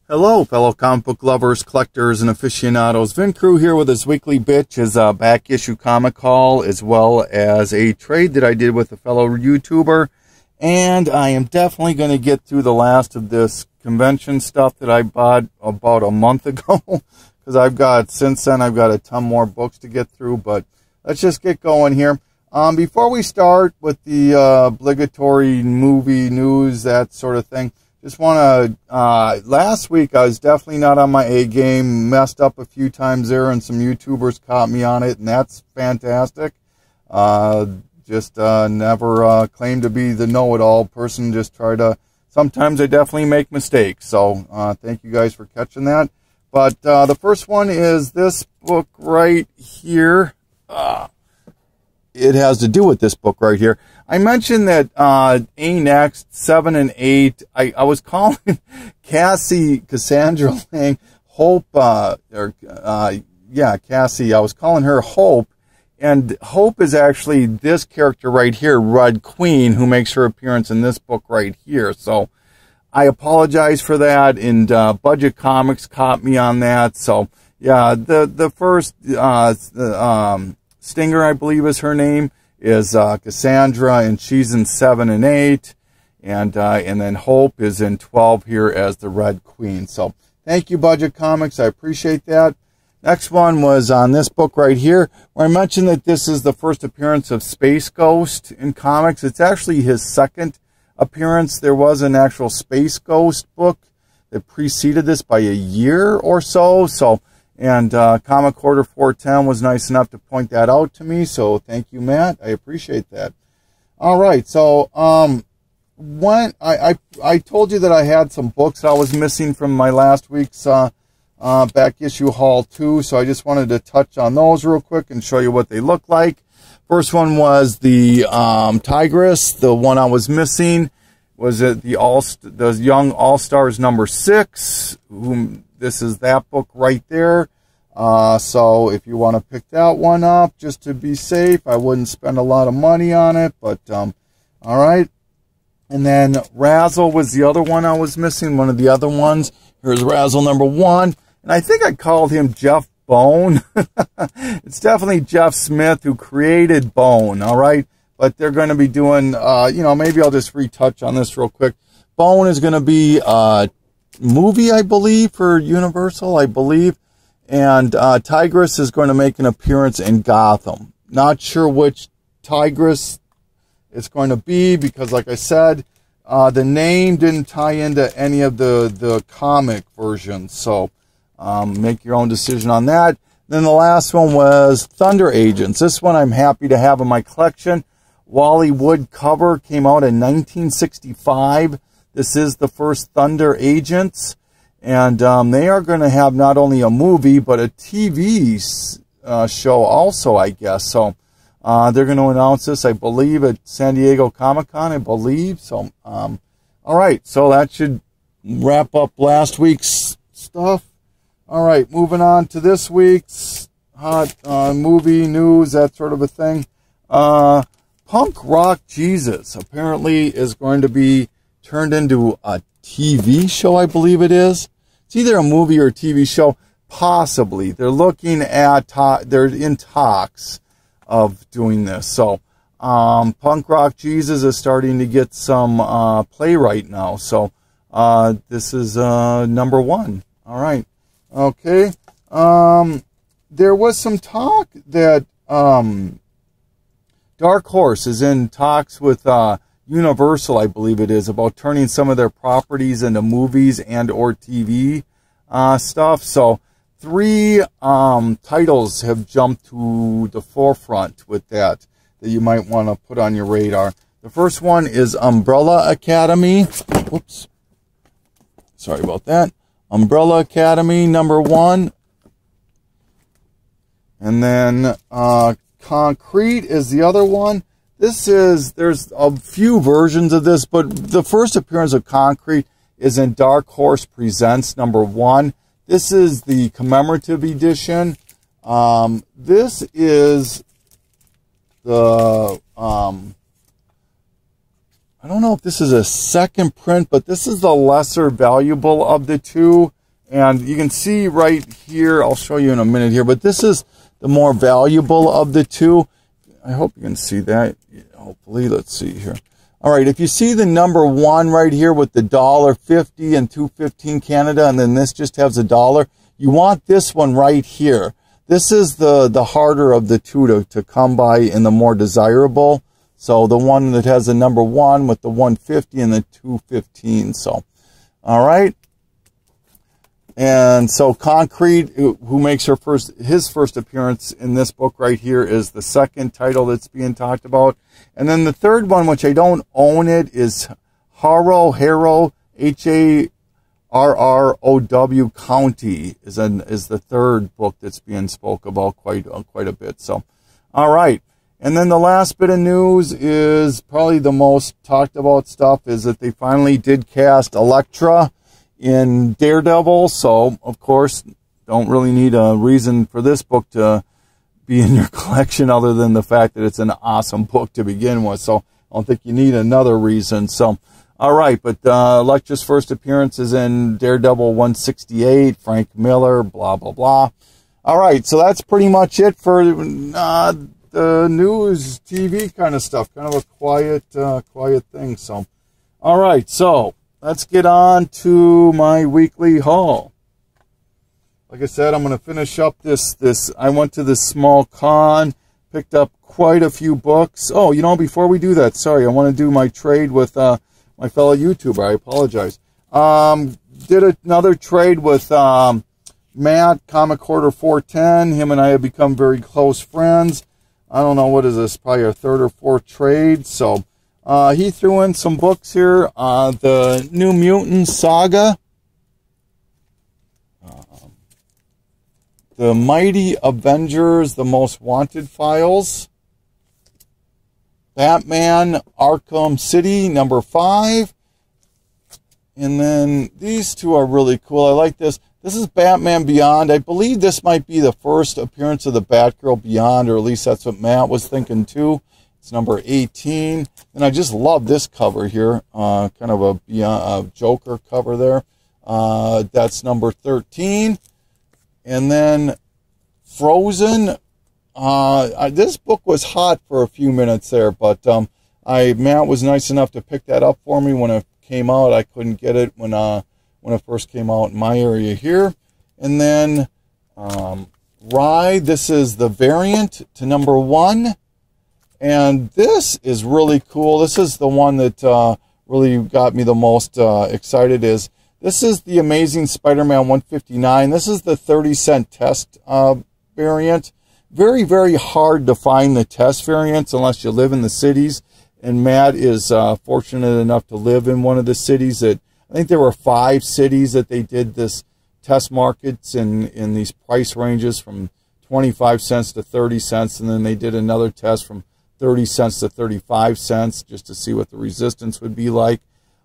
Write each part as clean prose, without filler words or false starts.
Hello, fellow comic book lovers, collectors, and aficionados. Vin Crew here with his weekly bitch, his back issue comic haul, as well as a trade that I did with a fellow YouTuber. And I am definitely going to get through the last of this convention stuff that I bought about a month ago. Because since then, I've got a ton more books to get through. But let's just get going here. Before we start with the obligatory movie news, that sort of thing, just want to, last week I was definitely not on my A game, messed up a few times there, and some YouTubers caught me on it, and that's fantastic. Never claimed to be the know-it-all person, just try to, sometimes I definitely make mistakes, so thank you guys for catching that. But the first one is this book right here. It has to do with this book right here. I mentioned that A-Next 7 and 8, I was calling Cassandra Lang Hope, Cassie, I was calling her Hope, and Hope is actually this character right here, Red Queen, who makes her appearance in this book right here. So I apologize for that, and Budget Comics caught me on that. So yeah, the first Stinger, I believe is her name, is Cassandra, and she's in 7 and 8, and then Hope is in 12 here as the Red Queen. So thank you, Budget Comics, I appreciate that. Next one was on this book right here, where I mentioned that this is the first appearance of Space Ghost in comics. It's actually his second appearance. There was an actual Space Ghost book that preceded this by a year or so. And Comichoarder 410 was nice enough to point that out to me, so thank you, Matt. I appreciate that. All right, so when I told you that I had some books I was missing from my last week's back issue haul too, so I just wanted to touch on those real quick and show you what they look like. First one was the Tigress. The one I was missing was the Young All-Stars number 6, this is that book right there. So if you want to pick that one up, just to be safe, I wouldn't spend a lot of money on it, but all right. And then Razzle was the other one I was missing, one of the other ones. Here's Razzle number 1, and I think I called him Jeff Bone. It's definitely Jeff Smith who created Bone, all right? But they're going to be doing, maybe I'll just retouch on this real quick. Bone is going to be movie, I believe, for Universal, I believe, and Tigress is going to make an appearance in Gotham. Not sure which Tigress it's going to be, because like I said, the name didn't tie into any of the comic versions, so make your own decision on that. Then the last one was Thunder Agents. This one I'm happy to have in my collection. Wally Wood cover, came out in 1965. This is the first Thunder Agents, and they are going to have not only a movie, but a TV show also, I guess. So they're going to announce this, I believe, at San Diego Comic-Con, I believe. So, all right, so that should wrap up last week's stuff. All right, moving on to this week's hot movie news, that sort of a thing. Punk Rock Jesus apparently is going to be turned into a TV show, I believe it is. It's either a movie or a TV show, possibly. They're looking at, they're in talks of doing this. So, Punk Rock Jesus is starting to get some play right now. So, this is number 1. All right. Okay. There was some talk that Dark Horse is in talks with Universal, I believe it is, about turning some of their properties into movies and or TV stuff. So 3 titles have jumped to the forefront with that you might want to put on your radar. The first one is Umbrella Academy. Whoops. Sorry about that. Umbrella Academy number 1. And then Concrete is the other one. There's a few versions of this, but the first appearance of Concrete is in Dark Horse Presents number 1. This is the commemorative edition. This is the, I don't know if this is a second print, but this is the lesser valuable of the two. And you can see right here, I'll show you in a minute here, but this is the more valuable of the two. I hope you can see that. Hopefully, let's see here. All right, if you see the number 1 right here with the $1.50 and $2.15 Canada, and then this just has $1, you want this one right here. This is the harder of the two to come by and the more desirable. So the one that has the number 1 with the 150 and the 215. So, all right. And so Concrete, who makes his first appearance in this book right here, is the second title that's being talked about. And then the third one, which I don't own it, is Harrow, Harrow County is the third book that's being spoke about quite a bit. So, all right. And then the last bit of news is probably the most talked about stuff is that they finally did cast Elektra in Daredevil. So, of course, don't really need a reason for this book to be in your collection other than the fact that it's an awesome book to begin with. So, I don't think you need another reason. So, all right, but Elektra's first appearance is in Daredevil 168, Frank Miller, blah, blah, blah. All right, so that's pretty much it for the news, TV kind of stuff, kind of a quiet thing. So, all right, so let's get on to my weekly haul. Like I said, I'm going to finish up this. I went to this small con, picked up quite a few books. Oh, you know, before we do that, sorry, I want to do my trade with my fellow YouTuber. I apologize. Did another trade with Matt, Comichoarder 410. Him and I have become very close friends. I don't know, what is this, probably our third or fourth trade. So he threw in some books here. The New Mutants Saga. The Mighty Avengers, The Most Wanted Files. Batman Arkham City, number 5. And then these two are really cool. I like this. This is Batman Beyond. I believe this might be the first appearance of the Batgirl Beyond, or at least that's what Matt was thinking too. It's number 18. And I just love this cover here. Kind of a Joker cover there. That's number 13. And then Frozen. This book was hot for a few minutes there, but Matt was nice enough to pick that up for me when it came out. I couldn't get it when it first came out in my area here. And then Ride. This is the variant to number 1, and this is really cool. This is the one that really got me the most excited. This is the Amazing Spider-Man 159. This is the 30-cent test variant. Very, very hard to find the test variants unless you live in the cities. And Matt is fortunate enough to live in one of the cities that, I think there were 5 cities that they did this test markets in these price ranges from 25 cents to 30 cents. And then they did another test from 30 cents to 35 cents just to see what the resistance would be like.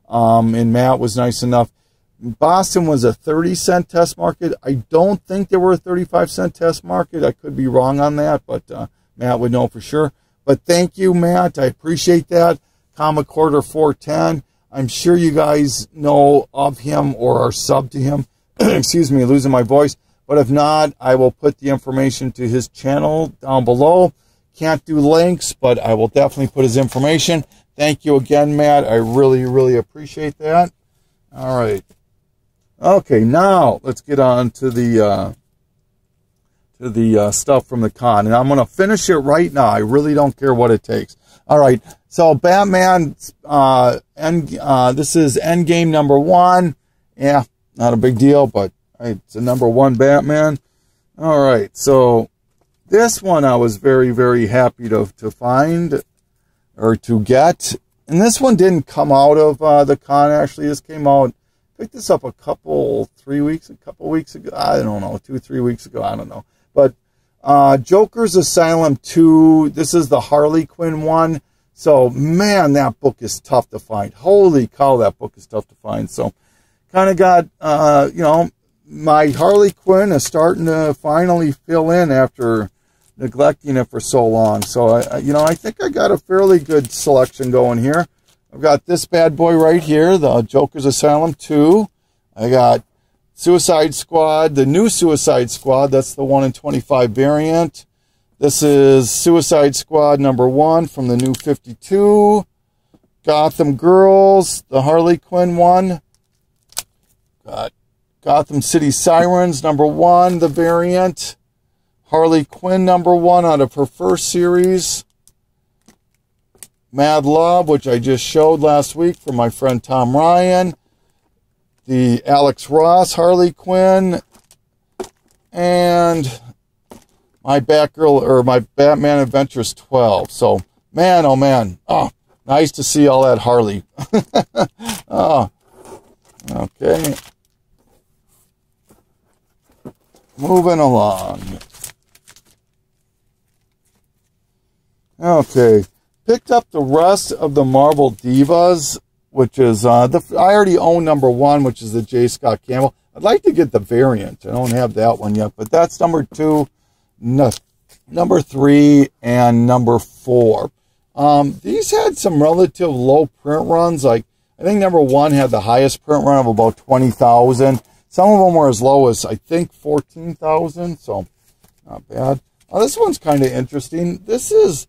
And Matt was nice enough. Boston was a 30-cent test market. I don't think there were a 35-cent test market. I could be wrong on that, but Matt would know for sure. But thank you, Matt. I appreciate that. Comichoarder 410. I'm sure you guys know of him or are sub to him. Excuse me, losing my voice. But if not, I will put the information to his channel down below. Can't do links, but I will definitely put his information. Thank you again, Matt. I really, really appreciate that. All right. Okay, now let's get on to the stuff from the con, and I'm going to finish it right now. I really don't care what it takes. All right, so Batman, this is Endgame number 1. Yeah, not a big deal, but it's a number 1 Batman. All right, so this one I was very, very happy to find or to get, and this one didn't come out of the con. Actually, this came out. Picked this up a couple weeks ago. I don't know, 2-3 weeks ago. I don't know. But Joker's Asylum 2. This is the Harley Quinn one. So man, that book is tough to find. Holy cow, that book is tough to find. So kind of got you know, my Harley Quinn is starting to finally fill in after neglecting it for so long. So I think I got a fairly good selection going here. I've got this bad boy right here, the Joker's Asylum 2. I got Suicide Squad, the new Suicide Squad. That's the 1 in 25 variant. This is Suicide Squad number 1 from the new 52. Gotham Girls, the Harley Quinn one. Got Gotham City Sirens number 1, the variant. Harley Quinn number 1 out of her first series. Mad Love, which I just showed last week from my friend Tom Ryan. The Alex Ross Harley Quinn. And my Batgirl, or my Batman Adventures 12. So, man, oh man. Oh, nice to see all that Harley. Oh, okay. Moving along. Okay. Picked up the rest of the Marvel Divas, which is, I already own number 1, which is the J. Scott Campbell. I'd like to get the variant. I don't have that one yet, but that's number 2, number 3, and number 4. These had some relative low print runs. Like, I think number 1 had the highest print run of about 20,000. Some of them were as low as, I think, 14,000, so not bad. This one's kind of interesting. This is,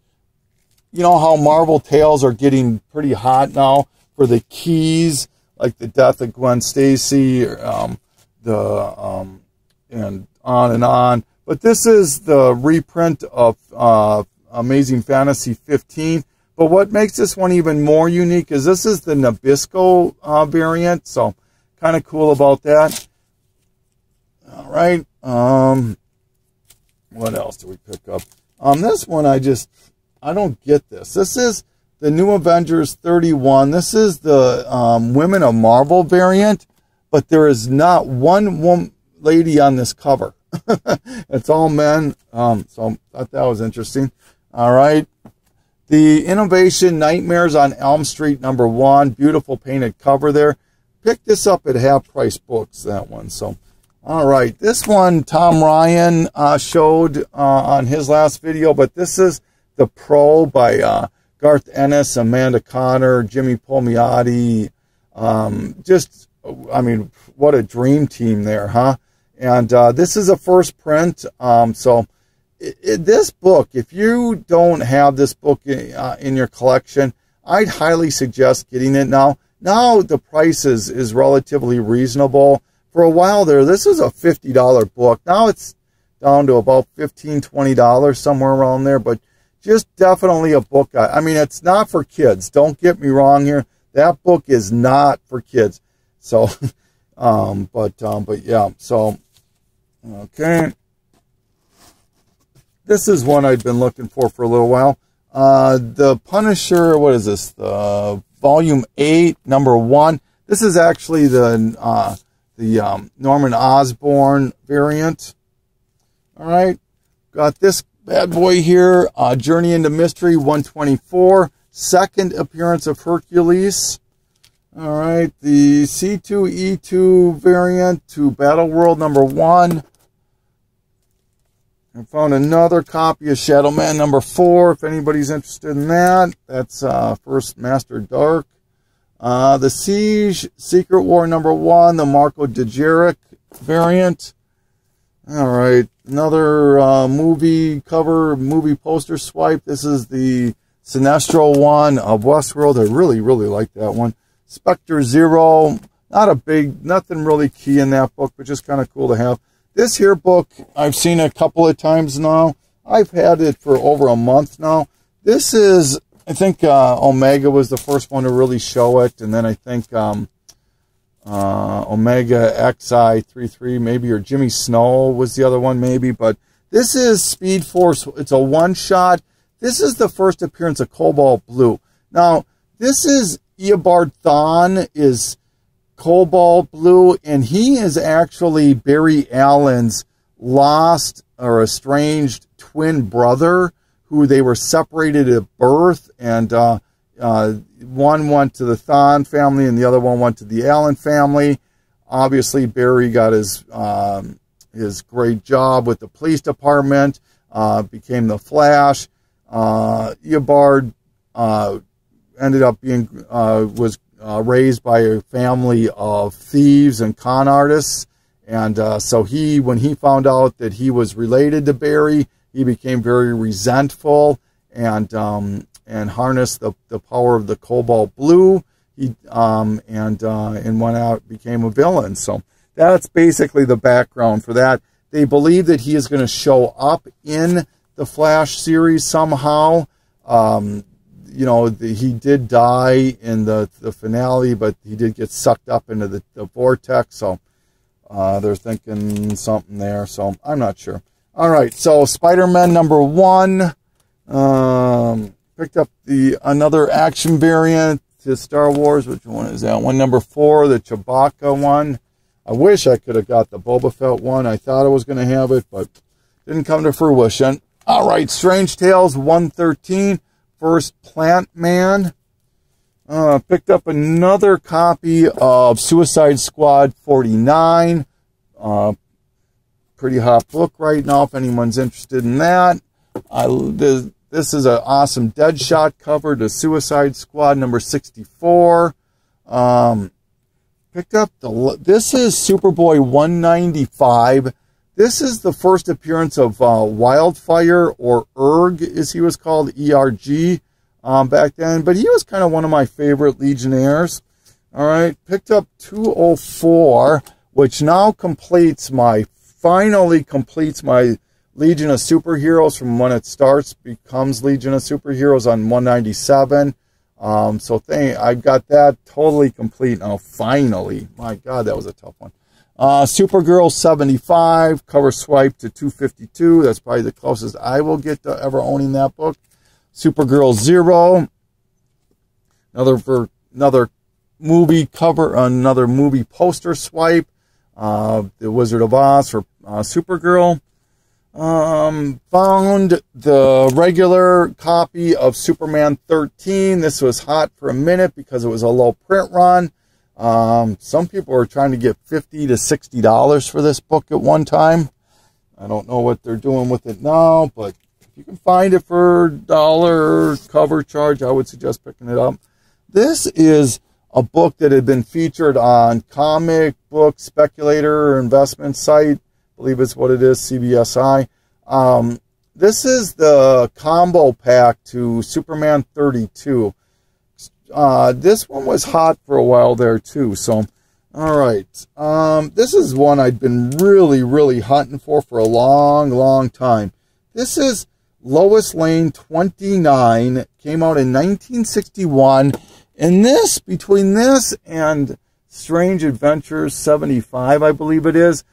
you know how Marvel Tales are getting pretty hot now for the keys, like the death of Gwen Stacy, and on and on. But this is the reprint of Amazing Fantasy 15. But what makes this one even more unique is this is the Nabisco variant, so kind of cool about that. All right. What else do we pick up? This one I don't get this. This is the New Avengers 31. This is the Women of Marvel variant, but there is not one lady on this cover. It's all men. So I thought that was interesting. All right. The Innovation Nightmares on Elm Street number 1. Beautiful painted cover there. Picked this up at Half Price Books, that one. So, all right. This one Tom Ryan showed on his last video, but this is The Pro by Garth Ennis, Amanda Connor, Jimmy Palmiotti. Just, I mean, what a dream team there, huh? And this is a first print. So this book, if you don't have this book in your collection, I'd highly suggest getting it now. Now the price is relatively reasonable. For a while there, this was a $50 book. Now it's down to about $15, $20, somewhere around there. But just definitely a book. I mean, it's not for kids. Don't get me wrong here. That book is not for kids. So, but yeah. So, okay. This is one I've been looking for a little while. The Punisher. What is this? The Volume 8, number 1. This is actually the Norman Osborn variant. All right. Got this bad boy here, Journey into Mystery 124, second appearance of Hercules. All right, the C2E2 variant to Battle World number 1. I found another copy of Shadow Man number 4, if anybody's interested in that. That's First Master Dark. The Siege Secret War number 1, the Marco DeJeric variant. All right, another movie cover, movie poster swipe. This is the Sinestro one of Westworld. I really, really like that one. Spectre Zero, nothing really key in that book, but just kind of cool to have. This here book, I've seen a couple of times now. I've had it for over a month now. This is, I think Omega was the first one to really show it, and then I think Omega XI33 maybe, or Jimmy Snow was the other one maybe. But this is Speed Force. It's a one-shot. This is the first appearance of Cobalt Blue. Now, this is Eobard Thawne is Cobalt Blue, and he is actually Barry Allen's lost or estranged twin brother, who they were separated at birth, and one went to the Thawne family and the other one went to the Allen family. Obviously, Barry got his great job with the police department, became the Flash. Eobard ended up being was raised by a family of thieves and con artists, And so when he found out that he was related to Barry, he became very resentful and harnessed the power of the cobalt blue. He and went out, became a villain. So that's basically the background for that. They believe that he is going to show up in the Flash series somehow. You know, he did die in the finale, but he did get sucked up into the vortex. So they're thinking something there. So I'm not sure. All right, so Spider-Man #1. Picked up another action variant to Star Wars. Which one is that? One #4, the Chewbacca one. I wish I could have got the Boba Fett one. I thought I was going to have it, but didn't come to fruition. All right, Strange Tales 113, first Plant Man. Picked up another copy of Suicide Squad 49. Pretty hot book right now if anyone's interested in that. This is an awesome Deadshot cover to Suicide Squad #64. Picked up this is Superboy 195. This is the first appearance of Wildfire, or Erg as he was called, ERG, back then. But he was kind of one of my favorite Legionnaires. All right, picked up 204, which now finally completes my Legion of Superheroes from when it starts, becomes Legion of Superheroes on 197. So I've got that totally complete now, finally. My God, that was a tough one. Supergirl 75, cover swipe to 252. That's probably the closest I will get to ever owning that book. Supergirl 0. Another movie cover, another movie poster swipe. The Wizard of Oz for Supergirl. Found the regular copy of Superman 13. This was hot for a minute because it was a low print run. Some people were trying to get $50 to $60 for this book at one time. I don't know what they're doing with it now, but if you can find it for $1 cover charge, I would suggest picking it up. This is a book that had been featured on Comic Book Speculator investment site. I believe it's what it is, CBSI. This is the combo pack to Superman 32. This one was hot for a while there too. So, all right. This is one I'd been really, really hunting for a long, long time. This is Lois Lane 29. Came out in 1961. And between this and Strange Adventures 75, I believe it is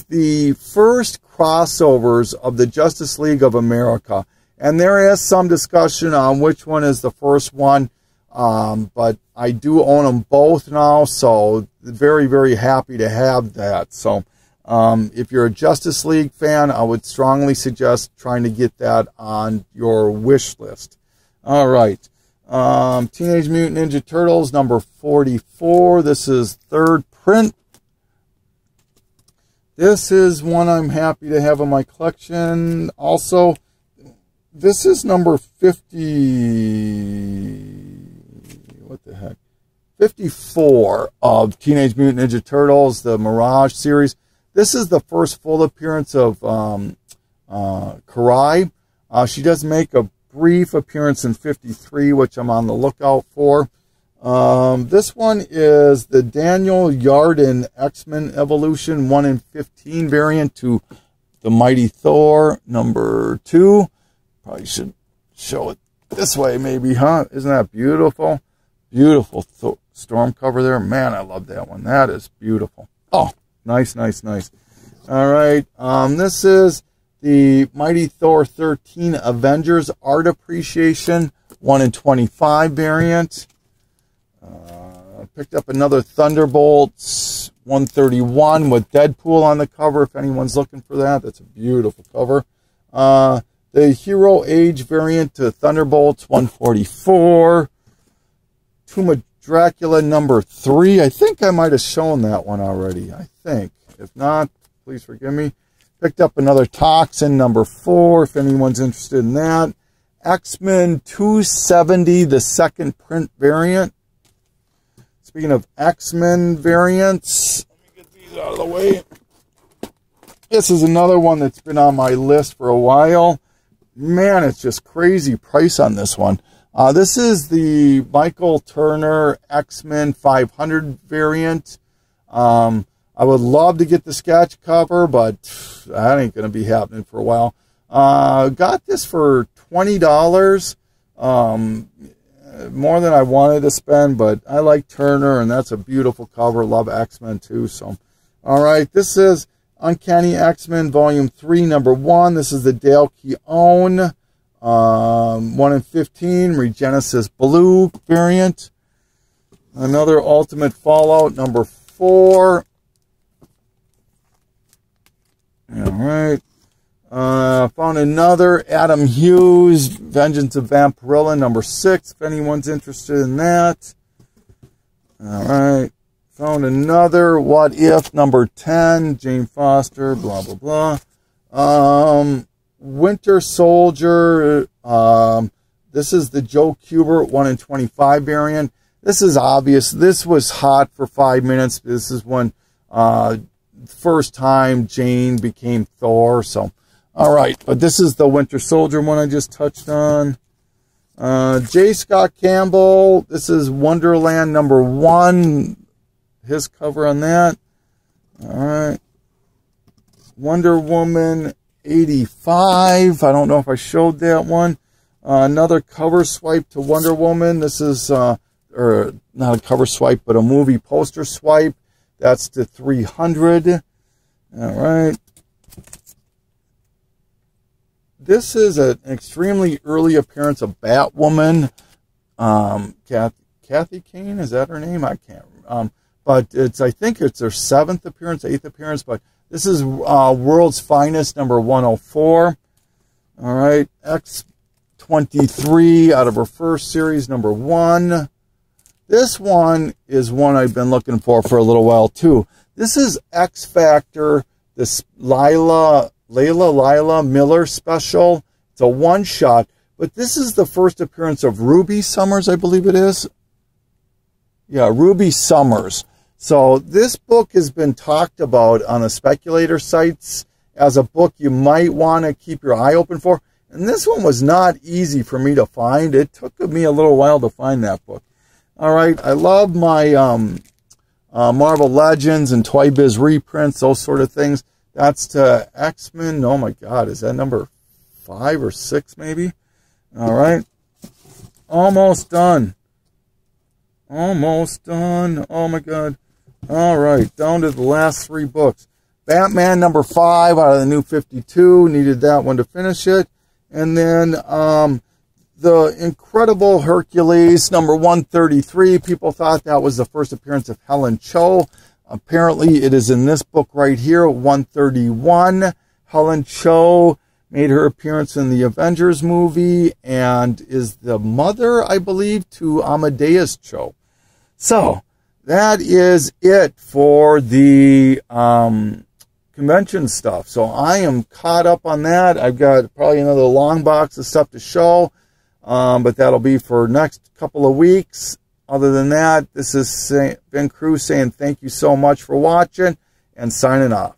the first crossovers of the Justice League of America. And there is some discussion on which one is the first one. But I do own them both now, so very, very happy to have that. So if you're a Justice League fan, I would strongly suggest trying to get that on your wish list. All right. Teenage Mutant Ninja Turtles #44. This is third print. This is one I'm happy to have in my collection. Also, this is number 54 of Teenage Mutant Ninja Turtles, the Mirage series. This is the first full appearance of Karai. She does make a brief appearance in 53, which I'm on the lookout for. This one is the Daniel Yarden X-Men Evolution 1 in 15 variant to the Mighty Thor #2. Probably should show it this way maybe, huh? Isn't that beautiful? Beautiful storm cover there. Man, I love that one. That is beautiful. Oh, nice, nice, nice. All right. This is the Mighty Thor 13 Avengers Art Appreciation 1 in 25 variant. Picked up another Thunderbolts 131 with Deadpool on the cover, if anyone's looking for that. That's a beautiful cover. The Hero Age variant to Thunderbolts 144. Tomb of Dracula #3. I think I might have shown that one already. I think. If not, please forgive me. Picked up another Toxin #4, if anyone's interested in that. X-Men 270, the second print variant. Speaking of X-Men variants, let me get these out of the way. This is another one that's been on my list for a while. Man, it's just crazy price on this one. This is the Michael Turner X-Men 500 variant. I would love to get the sketch cover, but that ain't going to be happening for a while. Got this for $20. More than I wanted to spend, but I like Turner, and that's a beautiful cover. Love X-Men too. So, all right, this is Uncanny X-Men Volume 3, Number 1. This is the Dale Keown 1 in 15 Regenesis Blue variant. Another Ultimate Fallout Number 4. All right. Found another Adam Hughes Vengeance of Vampirilla Number 6, if anyone's interested in that. All right. Found another What If Number 10, Jane Foster, blah, blah, blah. Winter Soldier. This is the Joe Kubert 1 in 25 variant. This is obvious. This was hot for 5 minutes. This is when first time Jane became Thor. So, all right. But this is the Winter Soldier one I just touched on. J. Scott Campbell. This is Wonderland Number 1. His cover on that. All right. Wonder Woman 85. I don't know if I showed that one. Another cover swipe to Wonder Woman. This is, or not a cover swipe, but a movie poster swipe. That's to 300. All right. This is an extremely early appearance of Batwoman. Kathy Kane, is that her name? I can't remember. But it's, I think it's her 7th appearance, 8th appearance. But this is World's Finest Number 104. All right. X-23 out of her first series, Number 1. This one is one I've been looking for a little while, too. This is X Factor, this Lila Miller special. It's a one-shot. But this is the first appearance of Ruby Summers, I believe it is. Yeah, Ruby Summers. So this book has been talked about on the speculator sites as a book you might want to keep your eye open for. And this one was not easy for me to find. It took me a little while to find that book. All right, I love my Marvel Legends and Toy Biz reprints, those sort of things. That's to X-Men. Oh, my God, is that number 5 or 6 maybe? All right, almost done. Almost done. Oh, my God. All right, down to the last 3 books. Batman number 5 out of the New 52. Needed that one to finish it. And then the Incredible Hercules number 133. People thought that was the first appearance of Helen Cho. Apparently, it is in this book right here, 131. Helen Cho made her appearance in the Avengers movie and is the mother, I believe, to Amadeus Cho. So, that is it for the convention stuff. So, I am caught up on that. I've got probably another long box of stuff to show, but that'll be for next couple of weeks. Other than that, this is Ben Cruz saying thank you so much for watching and signing off.